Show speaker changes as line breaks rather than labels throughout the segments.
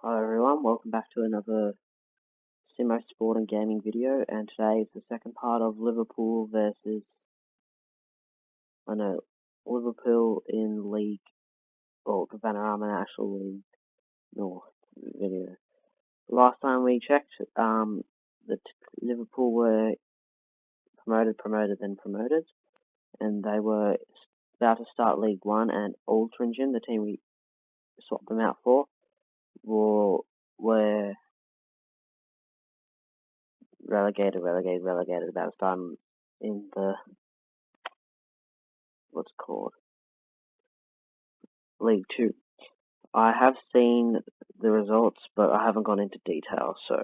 Hello everyone, welcome back to another Simo Sport and Gaming video, and today is the second part of Liverpool Liverpool in League, or the Vanarama National League North video. Last time we checked, Liverpool were promoted, and they were about to start League One, and Altringen, the team we swapped them out for, were relegated, about to start in the, what's it called, League 2. I have seen the results, but I haven't gone into detail, so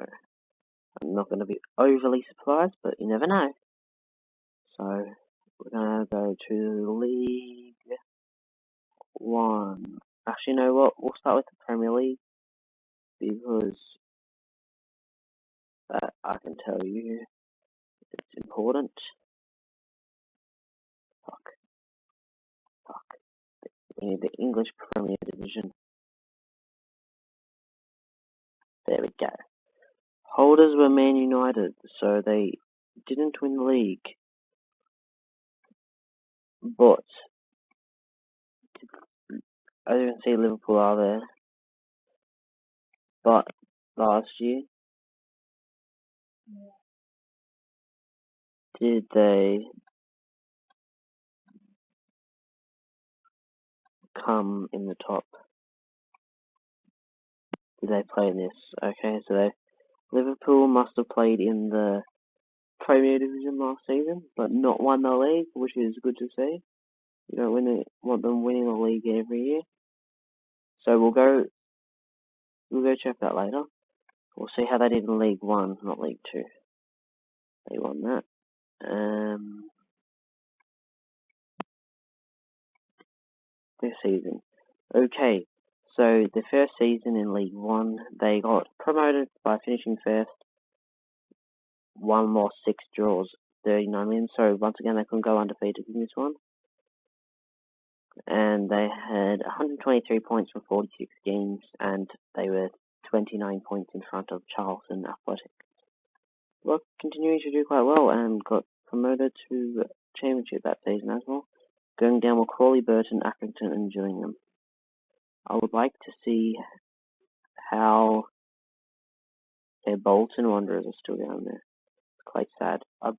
I'm not going to be overly surprised, but you never know. So, we're going to go to League 1. Actually, you know what? We'll start with the Premier League, because I can tell you it's important. Fuck. We need the English Premier Division. There we go. Holders were Man United, so they didn't win the league. But, as you can see, Liverpool are there. But, last year, did they come in the top? Did they play in this? Okay, so Liverpool must have played in the Premier Division last season, but not won the league, which is good to see. You don't want them winning the league every year. So we'll go check that later. We'll see how they did in League 1, not League 2. They won that. This season. Okay, so the first season in League 1, they got promoted by finishing first. 1 loss, 6 draws, 39 wins. So once again, they couldn't go undefeated in this one. And they had 123 points from 46 games, and they were 29 points in front of Charlton Athletic. Well, continuing to do quite well, and got promoted to Championship that season as well, going down with Crawley, Burton, Accrington, and Gillingham. I would like to see how their Bolton Wanderers are still down there. It's quite sad. I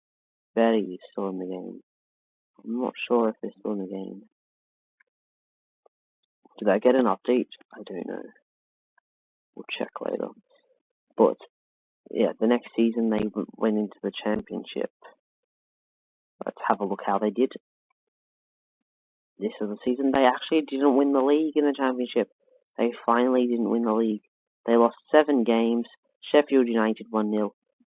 bet he's still in the game. I'm not sure if they're still in the game. Did I get an update? I don't know. We'll check later. But, yeah, the next season they went into the Championship. Let's have a look how they did. This is the season they actually didn't win the league in the Championship. They finally didn't win the league. They lost 7 games. Sheffield United 1-0,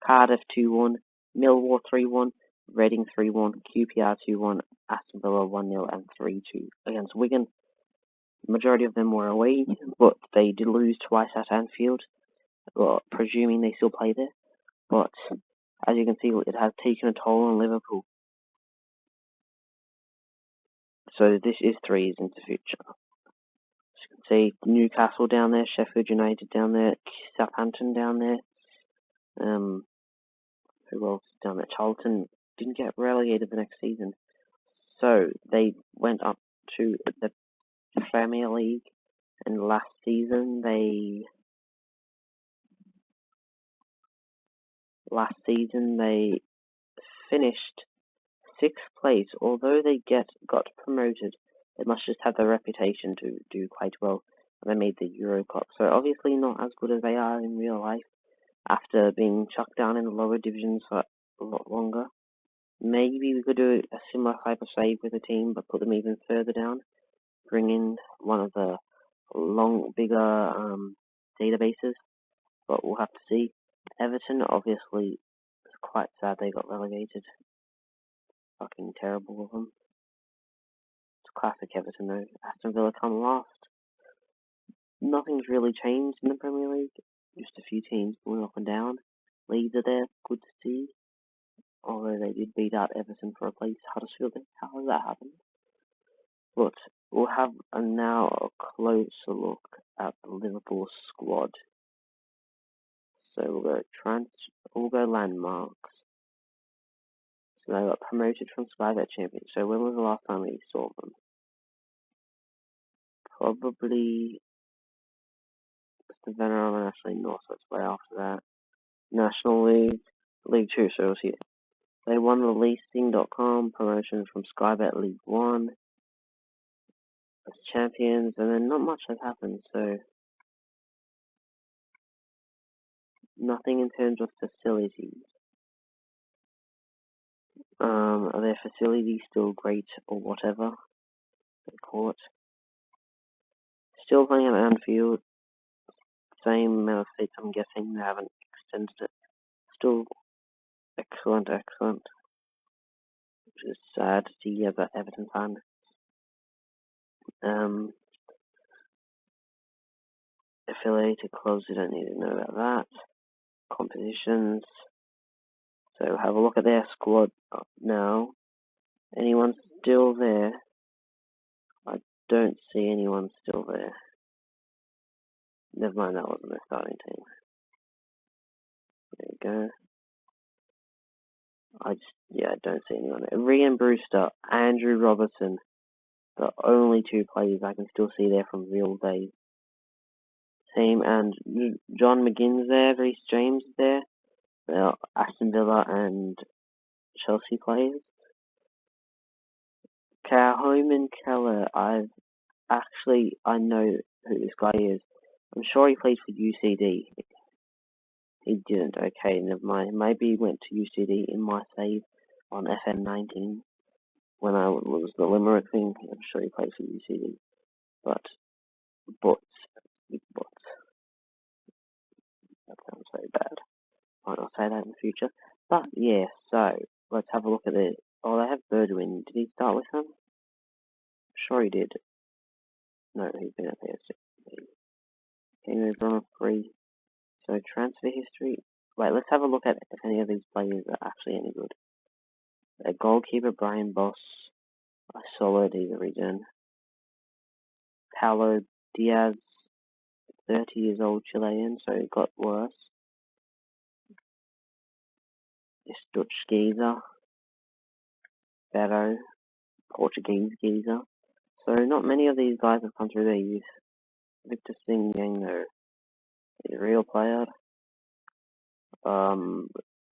Cardiff 2-1, Millwall 3-1, Reading 3-1, QPR 2-1, Aston Villa 1-0, and 3-2 against Wigan. The majority of them were away, but they did lose twice at Anfield, well, presuming they still play there. But, as you can see, it has taken a toll on Liverpool. So this is 3 years into the future. As you can see, Newcastle down there, Sheffield United down there, Southampton down there. Who else is down there? Charlton didn't get relegated the next season. So they went up to the Premier League, and last season they finished 6th place. Although they got promoted, they must just have the reputation to do quite well. They made the Euro Cup, so obviously not as good as they are in real life after being chucked down in the lower divisions for a lot longer. Maybe we could do a similar type of save with a team, but put them even further down. Bring in one of the bigger databases, but we'll have to see. Everton, obviously, it's quite sad they got relegated. Fucking terrible of them. It's classic Everton though. Aston Villa come last. Nothing's really changed in the Premier League. Just a few teams going up and down. Leeds are there, good to see. Although they did beat out Everton for a place. Huddersfield, how has that happened? But we'll have now a closer look at the Liverpool squad. So we'll go landmarks. So they got promoted from Sky Bet Champions. So when was the last time we saw them? Probably the Venerable National League North, so it's way after that. National League, League 2, so we'll see. They won the leasing.com promotion from Sky Bet League 1 as champions, and then not much has happened, so nothing in terms of facilities. Are their facilities still great or whatever they call it? Still playing at Anfield, same amount of seats, I'm guessing they haven't extended it. Still excellent, which is sad to see as an Everton fan. Affiliated clubs, you don't need to know about that. Competitions. So have a look at their squad now. Anyone still there? I don't see anyone still there. Never mind, that wasn't their starting team. There you go. I don't see anyone there. Ryan Brewster, Andrew Robertson, the only two players I can still see there from real days. Team, and John McGinn's there, Reece James is there. They're Aston Villa and Chelsea players. Calhoun Keller, I know who this guy is. I'm sure he played for UCD. He didn't. Okay, never mind. Maybe he went to UCD in my save on FM19 when I was the Limerick thing. I'm sure he played for UCD. But, big buts. That sounds very bad. Might not say that in the future. But, yeah, so, let's have a look at it. Oh, they have Birdwin. Did he start with them? I'm sure he did. No, he's been at PSG. He moved on free. So, transfer history. Wait, let's have a look at if any of these players are actually any good. A goalkeeper, Brian Boss. I solid, he's a regen. Paulo Diaz, 30 years old Chilean, so it got worse. This Dutch geezer. Barrow, Portuguese geezer. So not many of these guys have come through their youth. Victor Singh though, he's a real player.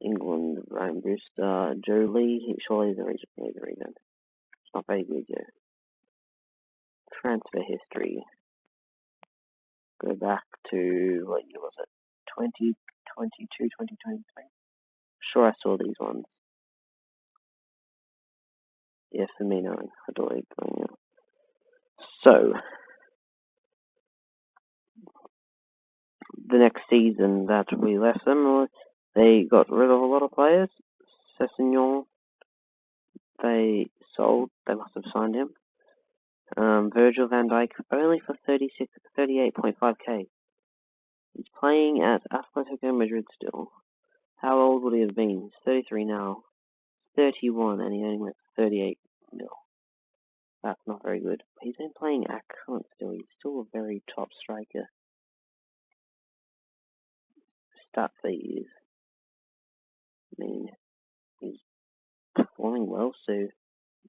England, Ryan Brewster, Joe Lee, surely he's a regen. It's not very good yet. Transfer history. Go back to, what year was it? 2022, 2023? Sure, I saw these ones. Yeah, Firmino and Hadoi going out. So, the next season that we left them, they got rid of a lot of players. Sessegnon, they sold. They must have signed him. Virgil van Dijk, only for 38.5k. He's playing at Atletico Madrid still. How old would he have been? He's 33 now. 31, and he only went 38 mil. That's not very good. He's been playing excellent still. He's still a very top striker. Stats that he is. I mean, he's performing well, so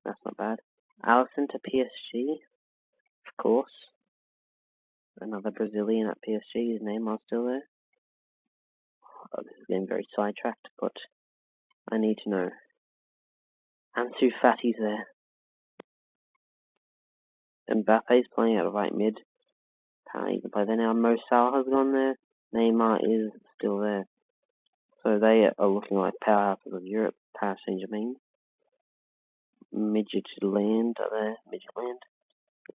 that's not bad. Alisson to PSG, of course. Another Brazilian at PSG. His name is still there. Oh, this is getting very sidetracked, but I need to know. Ansu Fati's there. Mbappe's playing at right mid. Apparently he can play there now. Mo Salah has gone there. Neymar is still there. So they are looking like powerhouses of Europe. Paris Saint-Germain. Midtjylland are there. Midtjylland.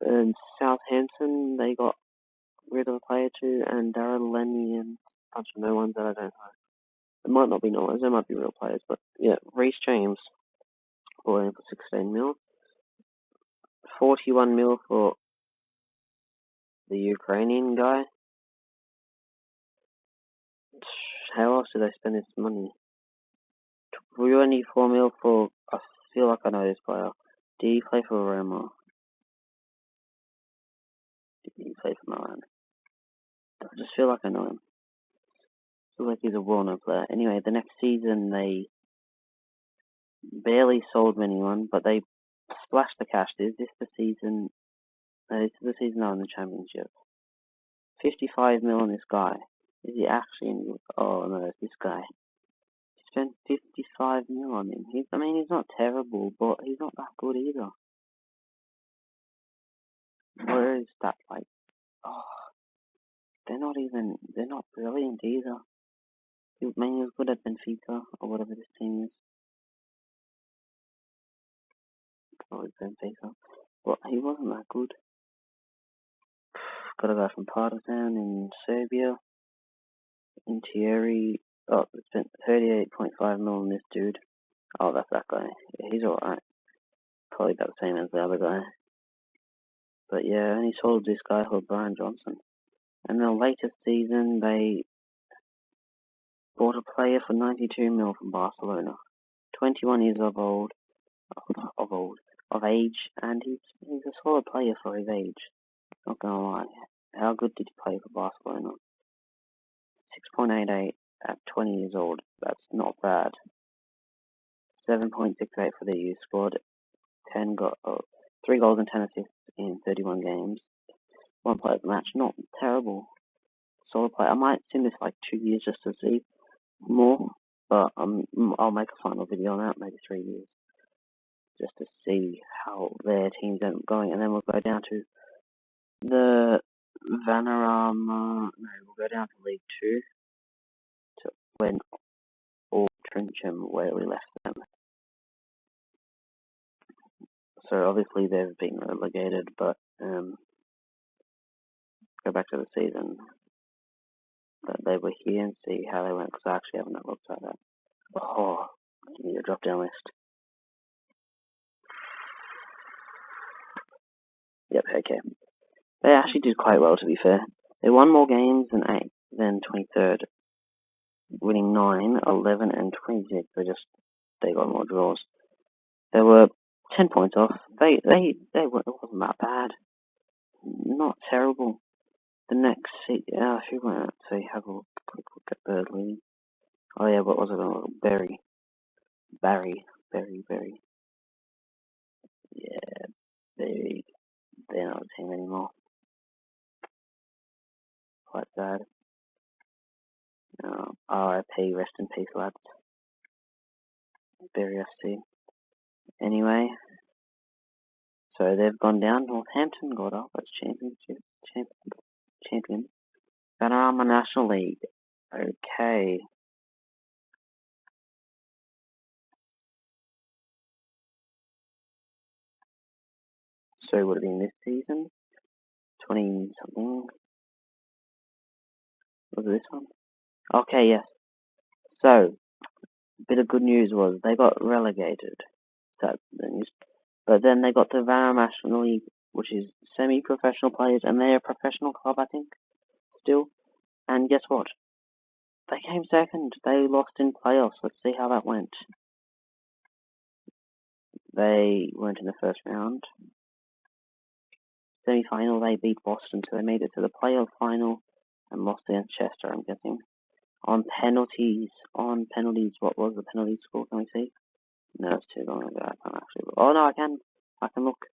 And Southampton, they got rid of a player too. And Darren Lenny and a bunch of no ones that I don't know. It might not be no ones. There might be real players. But yeah, Reece James. Bought in for 16 mil. 41 mil for the Ukrainian guy. How else did they spend this money? 24 mil for, I feel like I know this player. Did he play for Roma? Did he play for Milan? I just feel like I know him. Feels like he's a well-known player. Anyway, the next season they barely sold anyone, but they splashed the cash. Is this the season? This is the season now in the championship. 55 mil on this guy. Is he actually in? Oh no, it's this guy. He spent 55 mil on him. He's not terrible, but he's not that good either. Where is that, like, oh, they're not brilliant either. He was good at Benfica, or whatever this team is. Probably Benfica. But he wasn't that good. Got a guy from Partizan in Serbia. In Thierry. Oh, spent 38.5 mil on this dude. Oh, that's that guy. Yeah, he's alright. Probably about the same as the other guy. But yeah, and he sold this guy called Brian Johnson. And the latest season, they bought a player for 92 mil from Barcelona. 21 years of age, and he's a solid player for his age. Not gonna lie. How good did he play for Barcelona? 6.88 at 20 years old. That's not bad. 7.68 for the youth squad. 3 goals and 10 assists in 31 games. 1 player per match. Not terrible. Solid player. I might sim this like 2 years just to see more, but I'll make a final video on that, maybe 3 years, just to see how their teams end up going, and then we'll go down to the Vanarama. No, we'll go down to League 2 to when all Trincham where we left them. So obviously they've been relegated, but go back to the season that they were here and see how they went, because I actually haven't looked at that. Oh, give me a drop down list. Yep, okay. They actually did quite well, to be fair. They won more games than 23rd, winning 9, 11, and 26. They got more draws. They were 10 points off. It wasn't that bad. Not terrible. The next who went out? So you have a quick look at the league. Oh yeah, what was it? Barry. Yeah, they're not a team anymore. Quite sad. RIP, rest in peace, lads. Barry FC. Anyway, so they've gone down. Northampton got up as champion. Vanarama National League. Okay. So would it be this season? 20 something. Was it this one? Okay, yes. So, bit of good news was they got relegated. That's the news. But then they got the Vanarama National League, which is semi-professional players, and they're a professional club, I think, still. And guess what? They came second. They lost in playoffs. Let's see how that went. They weren't in the first round. Semi-final, they beat Boston, so they made it to the playoff final and lost against Chester, I'm guessing. On penalties, what was the penalty score? Can we see? No, it's too long ago. I can't actually look. Oh no, I can look.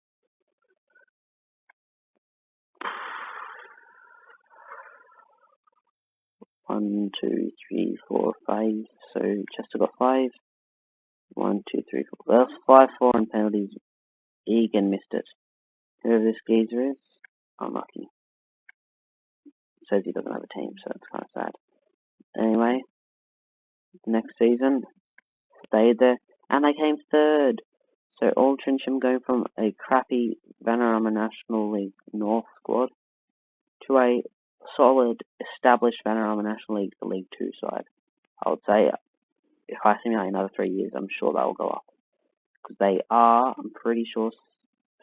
One, 2, 3, 4, 5. So Chester got 5. 1, 2, 3, 4. That's 5-4 in penalties. Egan missed it. Whoever this geezer is, unlucky. Says he doesn't have a team, so it's kind of sad. Anyway, next season, stayed there, and they came third. So Old Trincham go from a crappy Vanarama National League North squad to a solid, established Vanarama National League, the League 2 side. I would say, if I simulate another 3 years, I'm sure that will go up. Because they are, I'm pretty sure,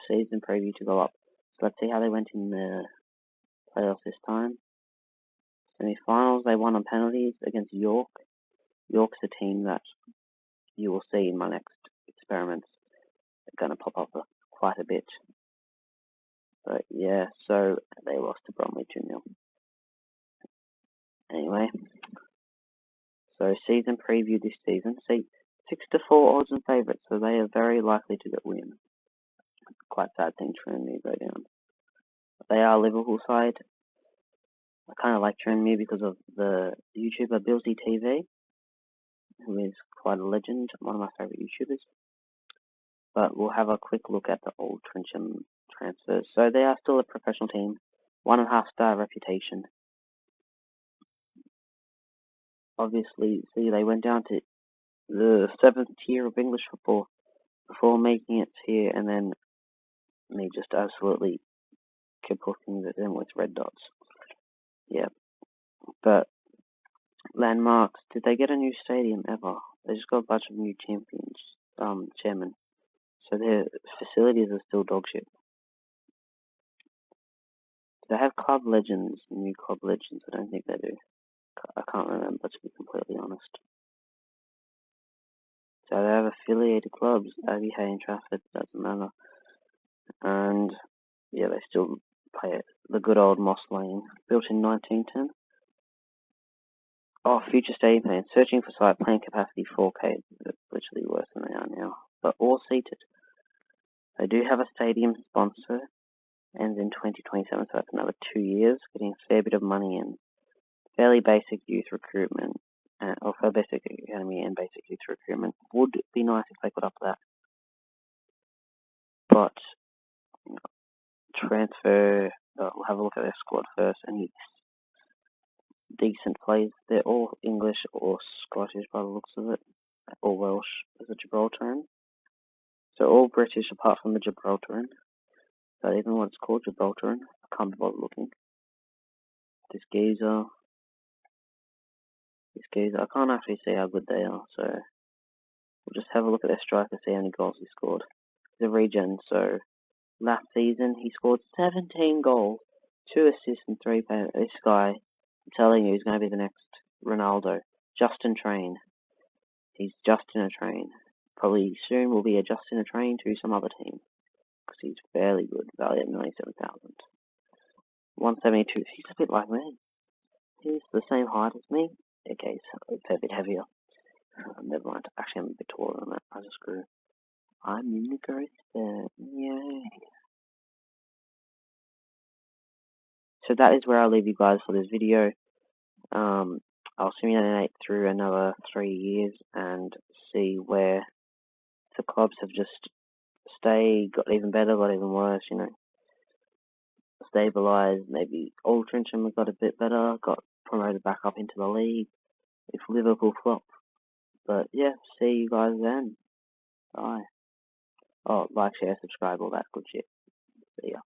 season preview to go up. So let's see how they went in the playoffs this time. Semi-finals, they won on penalties against York. York's a team that you will see in my next experiments. They're going to pop up quite a bit. But yeah, so they lost to Bromley 2-0. Anyway, season preview this season. See, 6-4 odds and favourites, so they are very likely to get win. Quite sad thing Tranmere go down. They are a Liverpool side. I kind of like Tranmere because of the YouTuber Bilsy TV, who is quite a legend, one of my favourite YouTubers. But we'll have a quick look at the old Trencham transfers. So they are still a professional team, 1.5-star reputation. Obviously, see, they went down to the 7th tier of English football before making it here, and then they just absolutely kaputting them with red dots. Yeah, but landmarks, did they get a new stadium ever? They just got a bunch of new chairmen. So their facilities are still dog shit. Do they have club legends, new club legends? I don't think they do. I can't remember, to be completely honest. So they have affiliated clubs, Abbey, Hay and Trafford, doesn't matter. And yeah, they still play at the good old Moss Lane, built in 1910. Oh, future stadium plans. Searching for site plan capacity 4K. It's literally worse than they are now. But all seated. They do have a stadium sponsor. Ends in 2027, so that's another 2 years. Getting a fair bit of money in. Fairly basic youth recruitment. Also basic academy and basic youth recruitment. Would be nice if they got up that. But transfer, we'll have a look at their squad first. And decent players. They're all English or Scottish by the looks of it, or Welsh as a Gibraltaran. So all British apart from the Gibraltaran. But even what it's called, Gibraltaran, I can't be bothered looking. This geezer, I can't actually see how good they are, so we'll just have a look at their striker, see how many goals he scored. He's a regen, so last season he scored 17 goals, 2 assists and 3 penalties. This guy, I'm telling you, he's going to be the next Ronaldo. Justin Train. He's just in a train. Probably soon will be adjusting a train to some other team. Because he's fairly good, valued at 97,000. 172, he's a bit like me. He's the same height as me. Okay, so a bit heavier. Never mind. Actually, I'm a bit taller than that. I just grew. I'm in the growth there. Yay. So that is where I'll leave you guys for this video. I'll simulate through another 3 years and see where the clubs have just stayed, got even better, got even worse, you know. Stabilised, maybe Old Trencham got a bit better, got promoted back up into the league. If Liverpool flop. But yeah, see you guys then. Bye. Oh, like, share, subscribe, all that good shit. See ya.